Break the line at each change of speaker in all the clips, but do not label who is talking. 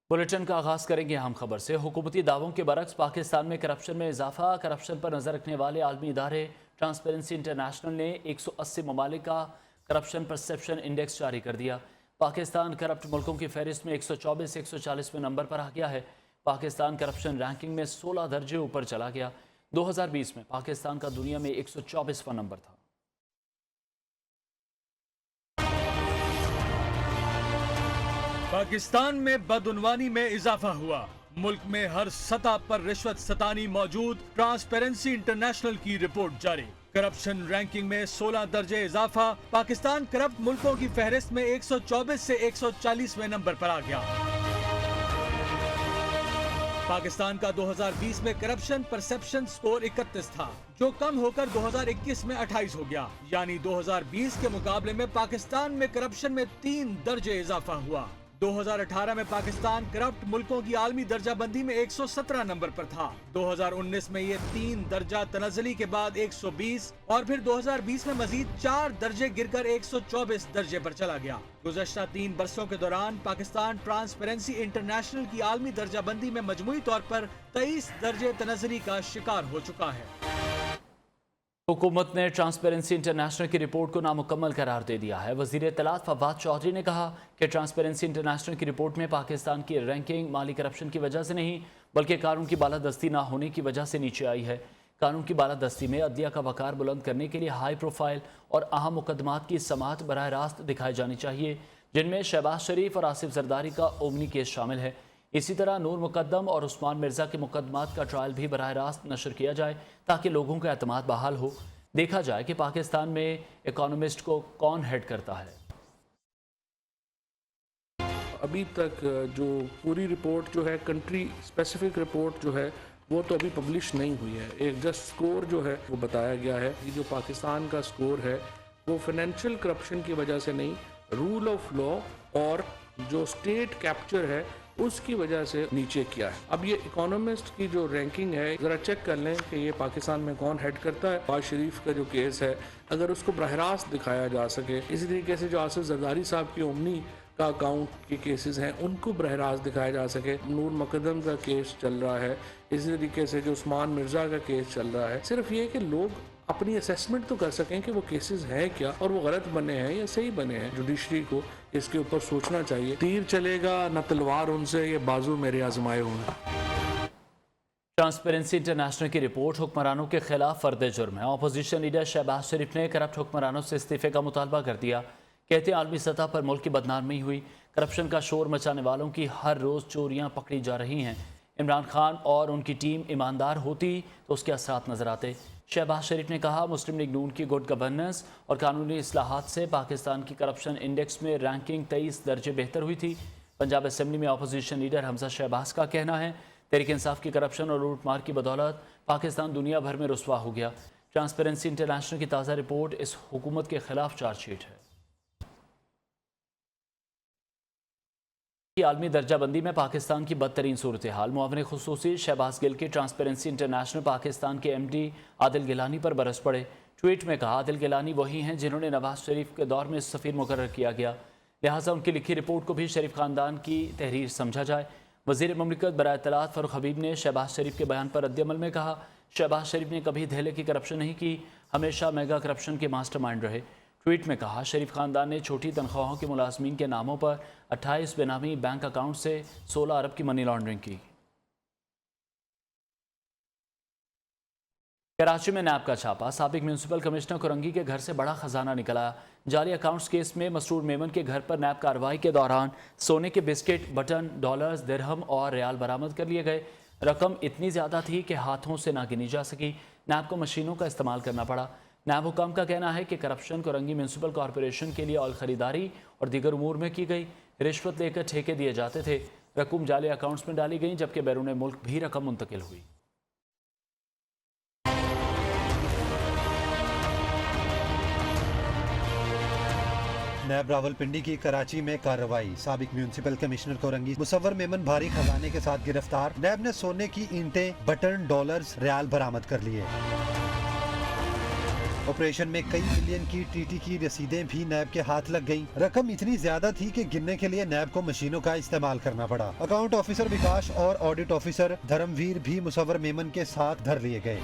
Bulletin का आगाज करेंगे अहम खबर से। हुकूमती दावों के बरक्स पाकिस्तान में करप्शन में इजाफा। करप्शन पर नजर रखने वाले आलमी इदारे ट्रांसपेरेंसी इंटरनेशनल ने 180 ममालिक का करप्शन परसेप्शन इंडेक्स जारी कर दिया। पाकिस्तान करप्ट मुल्कों की फहरिस्त में 124 से 140वें नंबर पर आ गया है। पाकिस्तान करप्शन रैंकिंग में 16 दर्जे ऊपर चला गया। 2020 में पाकिस्तान का दुनिया में 124वां नंबर था।
पाकिस्तान में बदउनवानी में इजाफा हुआ। मुल्क में हर सतह पर रिश्वत सतानी मौजूद। ट्रांसपेरेंसी इंटरनेशनल की रिपोर्ट जारी। करप्शन रैंकिंग में 16 दर्जे इजाफा। पाकिस्तान करप्ट मुल्कों की फहरिस्त में 124 से 140वें नंबर पर आ गया। पाकिस्तान का 2020 में करप्शन परसेप्शन स्कोर 31 था, जो कम होकर 2021 में 28 हो गया। यानी 2020 के मुकाबले में पाकिस्तान में करप्शन में 3 दर्जे इजाफा हुआ। 2018 में पाकिस्तान करप्ट मुल्कों की आलमी दर्जाबंदी में 117 नंबर पर था। 2019 में ये 3 दर्जा तनज़ली के बाद 120 और फिर 2020 में मजीद 4 दर्जे गिरकर 124 दर्जे पर चला गया। गुज़श्ता 3 बरसों के दौरान पाकिस्तान ट्रांसपेरेंसी इंटरनेशनल की आलमी दर्जाबंदी में मजमूई तौर पर 23 दर्जे तनज़ली का शिकार हो चुका है।
हुकूमत ने ट्रांसपेरेंसी इंटरनेशनल की रिपोर्ट को नामुकम्मल करार दे दिया है। वज़ीर इत्तलात फवाद चौधरी ने कहा कि ट्रांसपेरेंसी इंटरनेशनल की रिपोर्ट में पाकिस्तान की रैंकिंग माली करप्शन की वजह से नहीं, बल्कि कानून की बालादस्ती ना होने की वजह से नीचे आई है। कानून की बालादस्ती में अदलिया का वकार बुलंद करने के लिए हाई प्रोफाइल और अहम मुकदमात की समाअत बराह रास्त दिखाई जानी चाहिए, जिनमें शहबाज शरीफ और आसिफ जरदारी का ओमनी केस शामिल है। इसी तरह नूर मुकद्दम और उस्मान मिर्जा के मुकदमात का ट्रायल भी बराह रास्त नशर किया जाए, ताकि लोगों का एतमाद बहाल हो। देखा जाए कि पाकिस्तान में इकोनॉमिस्ट को कौन हेड करता है।
अभी तक जो पूरी रिपोर्ट जो है, कंट्री स्पेसिफिक रिपोर्ट जो है, वो तो अभी पब्लिश नहीं हुई है। एक जस्ट स्कोर जो है वो बताया गया है कि जो पाकिस्तान का स्कोर है वो फाइनेंशियल करप्शन की वजह से नहीं, रूल ऑफ लॉ और जो स्टेट कैप्चर है उसकी वजह से नीचे किया है। अब ये इकोनॉमिस्ट की जो रैंकिंग है, ज़रा चेक कर लें कि ये पाकिस्तान में कौन हेड करता है। नवाज शरीफ का जो केस है, अगर उसको बराह रास्त दिखाया जा सके, इसी तरीके से जो आसिफ जरदारी साहब की ओमनी का अकाउंट के केसेस हैं उनको बराह रास्त दिखाया जा सके। नूर मुकद्दम का केस चल रहा है, इसी तरीके से जो उस्मान मिर्जा का केस चल रहा है। सिर्फ ये कि लोग अपनी असेसमेंट तो कर सकें कि वो केसेस हैं क्या और वो गलत बने हैं या सही बने हैं। जुडिशरी को इसके ऊपर सोचना चाहिए। तीर चलेगा न तलवार उनसे, ये बाजू मेरे आजमाए हुए।
ट्रांसपेरेंसी इंटरनेशनल की रिपोर्ट हुक्मरानों के खिलाफ फर्द जुर्म है। अपोजिशन लीडर शहबाज शरीफ ने करप्ट हुक्मरानों से इस्तीफे का मुतालबा कर दिया। कहते हैं आलमी सतह पर मुल्क की बदनामी हुई। करप्शन का शोर मचाने वालों की हर रोज़ चोरियां पकड़ी जा रही हैं। इमरान खान और उनकी टीम ईमानदार होती तो उसके असरात नजर आते। शहबाज शरीफ ने कहा मुस्लिम लीग नून की गुड गवर्नेंस और कानूनी इस्लाहात से पाकिस्तान की करप्शन इंडेक्स में रैंकिंग 23 दर्जे बेहतर हुई थी। पंजाब असम्बली में अपोजिशन लीडर हमजा शहबाज का कहना है तहरीक इंसाफ की करप्शन और लूटमार की बदौलत पाकिस्तान दुनिया भर में रुस्वा हो गया। ट्रांसपेरेंसी इंटरनेशनल की ताज़ा रिपोर्ट इस हुकूमत के खिलाफ चार्जशीट है। आलमी दर्जाबंदी में पाकिस्तान की बदतरीन सूरत हाल। मुआविन खुसूसी शहबाज गिल के ट्रांसपेरेंसी इंटरनेशनल पाकिस्तान के MD आदिल गिलानी पर बरस पड़े। ट्वीट में कहा आदिल गिलानी वही हैं जिन्होंने नवाज शरीफ के दौर में सफ़ीर मुकर्रर किया गया, लिहाजा उनकी लिखी रिपोर्ट को भी शरीफ खानदान की तहरीर समझा जाए। वज़ीर ममलिकत बराए इत्तलात फ़ारूक हबीब ने शहबाज शरीफ के बयान पर रद्द-ए-अमल में कहा शहबाज शरीफ ने कभी धेले की करप्शन नहीं की, हमेशा मेगा करप्शन के मास्टरमाइंड रहे। ट्वीट में कहा शरीफ खानदान ने छोटी तनख्वाहों के मुलाजमीन के नामों पर 28 बेनामी बैंक अकाउंट से 16 अरब की मनी लॉन्ड्रिंग की। कराची में नैब का छापा। साबिक म्यूनसिपल कमिश्नर कुरंगी के घर से बड़ा खजाना निकला। जाली अकाउंट्स केस में मसरूर मेमन के घर पर नैब कार्रवाई के दौरान सोने के बिस्किट, बटन, डॉलर्स, दिरहम और रियाल बरामद कर लिए गए। रकम इतनी ज़्यादा थी कि हाथों से ना गिनी जा सकी। नैब को मशीनों का इस्तेमाल करना पड़ा। नैब हुकाम का कहना है कि करप्शन कुरंगी म्यूनसिपल कॉरपोरेशन के लिए ऑयल खरीदारी और दीगर उमूर में की गई। रिश्वत लेकर ठेके दिए जाते थे। रकम जाली अकाउंट्स में डाली गई, जबकि बैरून मुल्क भी रकम मुंतकिल हुई।
नैब रावलपिंडी की कराची में कार्रवाई। साबिक म्यूनसिपल कमिश्नर कोरंगी मुसव्वर मेमन भारी खजाने के साथ गिरफ्तार। नैब ने सोने की ईंटें, बटन, डॉलर्स, रियाल बरामद कर लिए। ऑपरेशन में कई मिलियन की टीटी की रसीदें भी नैब के हाथ लग गईं। रकम इतनी ज्यादा थी कि गिनने के लिए नैब को मशीनों का इस्तेमाल करना पड़ा। अकाउंट ऑफिसर विकास और ऑडिट ऑफिसर धर्मवीर भी मुसव्वर मेमन के साथ धर लिए गए।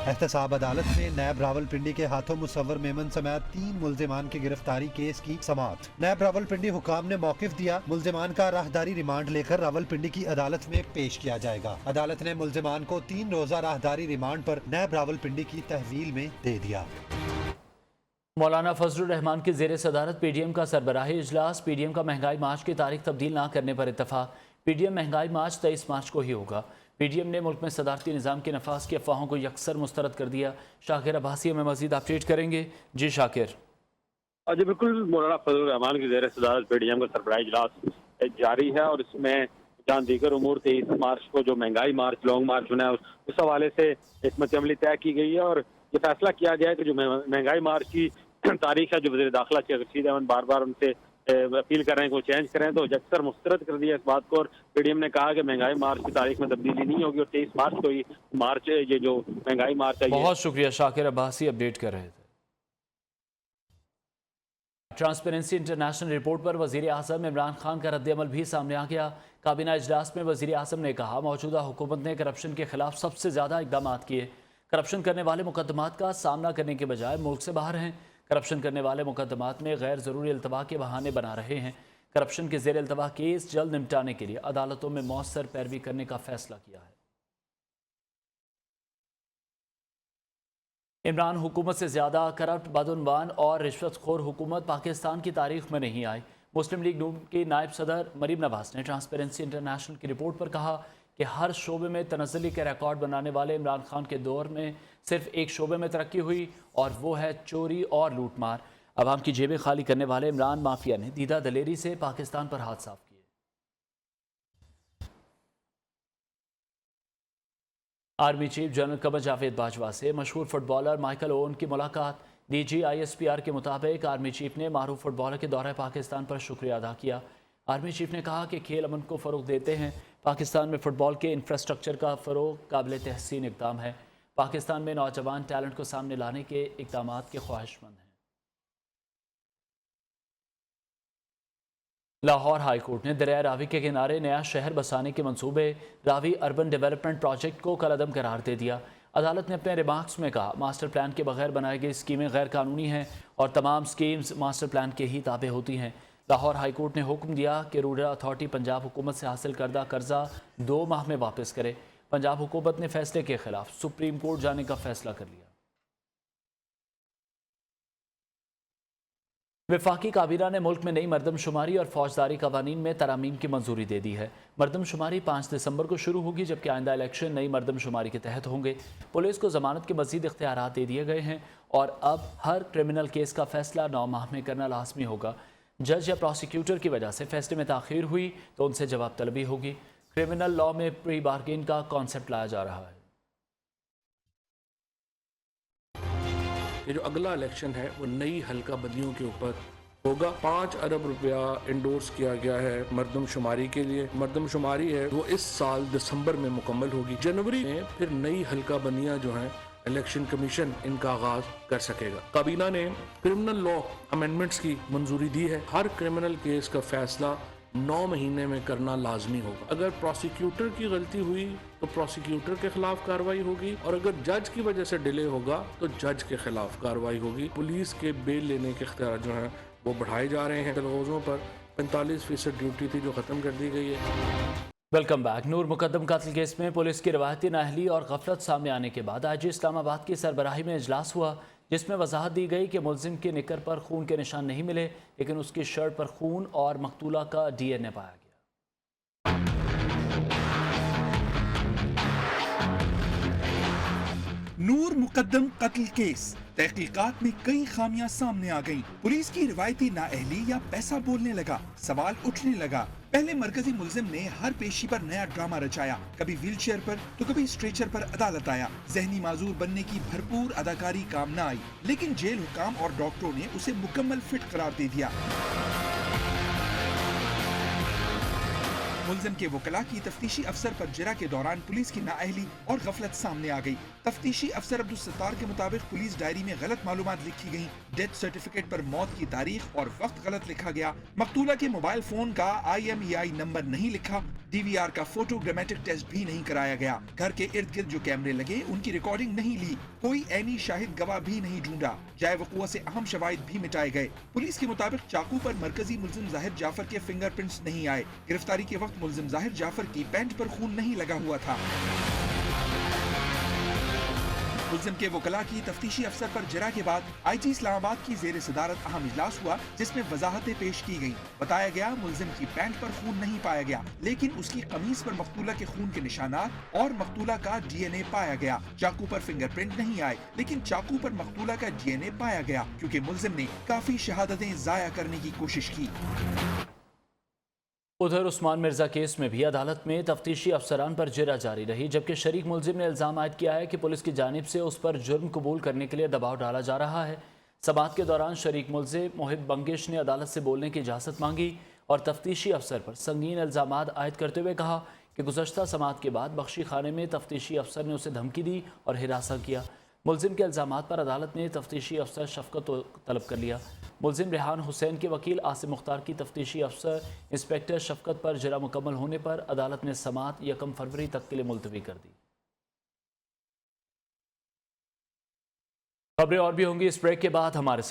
एहतसाब अदालत में नैब रावलपिंडी के हाथों मुसव्वर मेमन समेत 3 मुल्जिमान की गिरफ्तारी केस की समाअत। नैब रावलपिंडी हुकाम ने मौकिफ दिया, मुल्जिमान का राहदारी रिमांड लेकर रावलपिंडी की अदालत में पेश किया जाएगा। अदालत ने मुल्जिमान को 3 रोजा राहदारी रिमांड पर नैब रावलपिंडी की तहवील में दे दिया।
मौलाना फजलुर रहमान की ज़ेर सदारत पीडीएम का सरबराही इजलास। पीडीएम का महंगाई मार्च की तारीख तब्दील न करने पर इत्तफाक। पीडीएम महंगाई मार्च 23 मार्च को ही होगा। पीडीएम ने मुल्क में सदारती निज़ाम के नफाज की अफवाहों को यकसर मुस्तरद कर दिया। शाकिर अब्बासी हमें मजीद अपडेट करेंगे। जी शाकिर।
जी बिल्कुल, मौलाना फजलुर रहमान की ज़ेर सदारत पीडीएम का सरबराही इजलास जारी है और इसमें जहाँ दीगर उमूर 23 मार्च को जो महंगाई मार्च, लॉन्ग मार्च होना है उस हवाले से हिकमत अमली तय की गई है और ये फैसला किया गया है कि जो महंगाई मार्च की तारीख है, जो वज़ीर दाखिला शेख रशीद अहमद बार बार उनसे अपील कर रहे हैं कि वो चेंज करें, तो अक्सर मुस्तरद कर दिया इस बात को। और पीडीएम ने कहा कि महंगाई मार्च की तारीख में तब्दीली नहीं होगी और 23 मार्च को ही मार्च ये जो महंगाई मार्च है।
बहुत शुक्रिया शाकिर अब्बासी अपडेट कर रहे थे। ट्रांसपेरेंसी इंटरनेशनल रिपोर्ट पर वज़ीर आज़म इमरान खान का रद्द-ए-अमल भी सामने आ गया। काबीना इजलास में वज़ीर आज़म ने कहा, मौजूदा हुकूमत ने करप्शन के खिलाफ सबसे ज़्यादा इकदाम किए। करप्शन करने वाले मुकदमात का सामना करने के बजाय मुल्क से बाहर हैं। करप्शन करने वाले मुकदमात में गैर ज़रूरी अल्तवा के बहाने बना रहे हैं। करप्शन के ज़ेर अल्तवा केस जल्द निपटाने के लिए अदालतों में मौसर पैरवी करने का फैसला किया है। इमरान हुकूमत से ज़्यादा करप्ट, बदउनवान और रिश्वतखोर हुकूमत पाकिस्तान की तारीख में नहीं आई। मुस्लिम लीग नून की नायब सदर मरीम नवाज ने ट्रांसपेरेंसी इंटरनेशनल की रिपोर्ट पर कहा कि हर शोबे में तनज़्ज़ुली के रिकॉर्ड बनाने वाले इमरान खान के दौर में सिर्फ एक शोबे में तरक्की हुई और वो है चोरी और लूटमार। अवाम की जेबें खाली करने वाले इमरान माफिया ने दीदा दलेरी से पाकिस्तान पर हाथ साफ किए। Army chief general Qamar Javed Bajwa से मशहूर फुटबॉलर माइकल ओवन की मुलाकात। DGISPR के मुताबिक आर्मी चीफ ने मारूफ फुटबॉलर के दौरे पाकिस्तान पर शुक्रिया अदा किया। आर्मी चीफ ने कहा कि खेल अमन को फ़रोग देते हैं। पाकिस्तान में फ़ुटबॉल के इंफ्रास्ट्रक्चर का फ़रोग काबिल तहसीन इक़दाम है। पाकिस्तान में नौजवान टैलेंट को सामने लाने के इक़दामात के ख्वाहिशमंद हैं। लाहौर हाई कोर्ट ने दरिया रावी के किनारे नया शहर बसाने के मंसूबे रावी अर्बन डेवलपमेंट प्रोजेक्ट को कलअदम करार दे दिया। अदालत ने अपने रिमार्क्स में कहा, मास्टर प्लान के बगैर बनाई गई स्कीमें गैर कानूनी हैं और तमाम स्कीम्स मास्टर प्लान के ही ताबे होती हैं। लाहौर हाई कोर्ट ने हुक्म दिया कि रूरल अथॉरिटी पंजाब हुकूमत से हासिल करदा कर्जा 2 माह में वापस करे। पंजाब हुकूमत ने फैसले के खिलाफ सुप्रीम कोर्ट जाने का फैसला कर लिया। वफाकी काबीना ने मुल्क में नई मरदमशुमारी और फौजदारी कवानीन में तरामीम की मंजूरी दे दी है। मरदमशुमारी 5 दिसंबर को शुरू होगी, जबकि आइंदा इलेक्शन नई मरदमशुमारी के तहत होंगे। पुलिस को जमानत के मजीद इख्तियारात दे दिए गए हैं और अब हर क्रिमिनल केस का फैसला 9 माह में करना लाजमी होगा। जज या प्रोसिक्यूटर की वजह से फैसले में ताख़ीर हुई तो उनसे जवाब तलबी होगी। क्रिमिनल लॉ में प्री बार्गेन का कॉन्सेप्ट लाया जा रहा है।
ये जो अगला इलेक्शन है वो नई हल्का बंदियों के ऊपर होगा। 5 अरब रुपया इंडोर्स किया गया है मरदमशुमारी के लिए। मरदमशुमारी है वो इस साल दिसंबर में मुकम्मल होगी। जनवरी में फिर नई हल्का बंदियाँ जो हैं इलेक्शन कमीशन इनका आगाज कर सकेगा। काबीना ने क्रिमिनल लॉ अमेंडमेंट्स की मंजूरी दी है। हर क्रिमिनल केस का फैसला 9 महीने में करना लाजमी होगा। अगर प्रोसिक्यूटर की गलती हुई तो प्रोसिक्यूटर के खिलाफ कार्रवाई होगी और अगर जज की वजह से डिले होगा तो जज के खिलाफ कार्रवाई होगी। पुलिस के बेल लेने के इख्तियार जो हैं वो बढ़ाए जा रहे हैं। तलगोज़ों पर 45% ड्यूटी थी जो ख़त्म कर दी गई है।
Welcome back. नूर मुकद्दम कत्ल केस में पुलिस की रवायती नाअहली और गफलत सामने आने के बाद आज इस्लामाबाद की सरबराही में इजलास हुआ, जिसमें वजाहत दी गई कि मुलजिम के निकर पर खून के निशान नहीं मिले, लेकिन उसकी शर्ट पर खून और मकतूला का DNA पाया गया।
नूर मुकद्दम कत्ल केस तहकीकात में कई खामियां सामने आ गईं। पुलिस की रिवायती नाअहली या पैसा बोलने लगा, सवाल उठने लगा। पहले मरकजी मुलजिम ने हर पेशी पर नया ड्रामा रचाया, कभी व्हील चेयर पर तो कभी स्ट्रेचर पर अदालत आया। जहनी माजूर बनने की भरपूर अदाकारी काम न आई, लेकिन जेल हुकाम और डॉक्टरों ने उसे मुकम्मल फिट करार दे दिया। मुल्जिम के वकला की तफ्तीशी अफसर पर जरा के दौरान पुलिस की नाअहली और गफलत सामने आ गई। तफ्तीशी अफसर अब्दुल सत्तार के मुताबिक पुलिस डायरी में गलत मालूमात लिखी गई। डेथ सर्टिफिकेट पर मौत की तारीख और वक्त गलत लिखा गया। मकतूला के मोबाइल फोन का IMEI नंबर नहीं लिखा। DVR का फोटोग्रामेटिक टेस्ट भी नहीं कराया गया। घर के इर्द गिर्द जो कैमरे लगे उनकी रिकॉर्डिंग नहीं ली। कोई ऐनी शाहिद गवाह भी नहीं ढूंढा। जाए वक़ुआ से अहम शवाहिद भी मिटाए गए। पुलिस के मुताबिक चाकू पर मरकजी मुल्जिम जाहिर जाफर के फिंगरप्रिंट्स नहीं आए। गिरफ्तारी के वक्त मुल्जिम जाहिर जाफर की पैंट पर खून नहीं लगा हुआ था। मुल्जिम के वकला की तफ्तीशी अफसर पर जरा के बाद IG इस्लामाबाद की जेर सदारत अहम इजलास हुआ, जिसमें वजाहतें पेश की गयी। बताया गया मुल्जिम की पैंट पर खून नहीं पाया गया, लेकिन उसकी कमीज पर मकतूला के खून के निशानात और मकतूला का DNA पाया गया। चाकू पर फिंगरप्रिंट नहीं आए, लेकिन चाकू पर मकतूला का DNA पाया गया, क्योंकि मुल्जिम ने काफी शहादतें जाया करने की कोशिश की।
उधर उस्मान मिर्जा केस में भी अदालत में तफ्तीशी अफसरान पर जिरा जारी रही, जबकि शरीक मुल्जिम ने इल्ज़ाम आयद किया है कि पुलिस की जानिब से उस पर जुर्म कबूल करने के लिए दबाव डाला जा रहा है। समाअत के दौरान शरीक मुल्जिम मोहिब बंगिश ने अदालत से बोलने की इजाज़त मांगी और तफ्तीशी अफसर पर संगीन इल्ज़ाम आयद करते हुए कहा कि गुज़श्ता समाअत के बाद बख्शी खाने में तफ्तीशी अफसर ने उसे धमकी दी और हिरासा किया। मुल्जिम के इल्ज़ामात पर अदालत ने तफ्तीशी अफसर शफकत को तलब कर लिया। मुल्जिम रेहान हुसैन के वकील आसिम मुख्तार की तफ्तीशी अफसर इंस्पेक्टर शफकत पर जरा मुकम्मल होने पर अदालत ने समाअत 1 फरवरी तक के लिए मुलतवी कर दी। खबरें और भी होंगी इस ब्रेक के बाद, हमारे साथ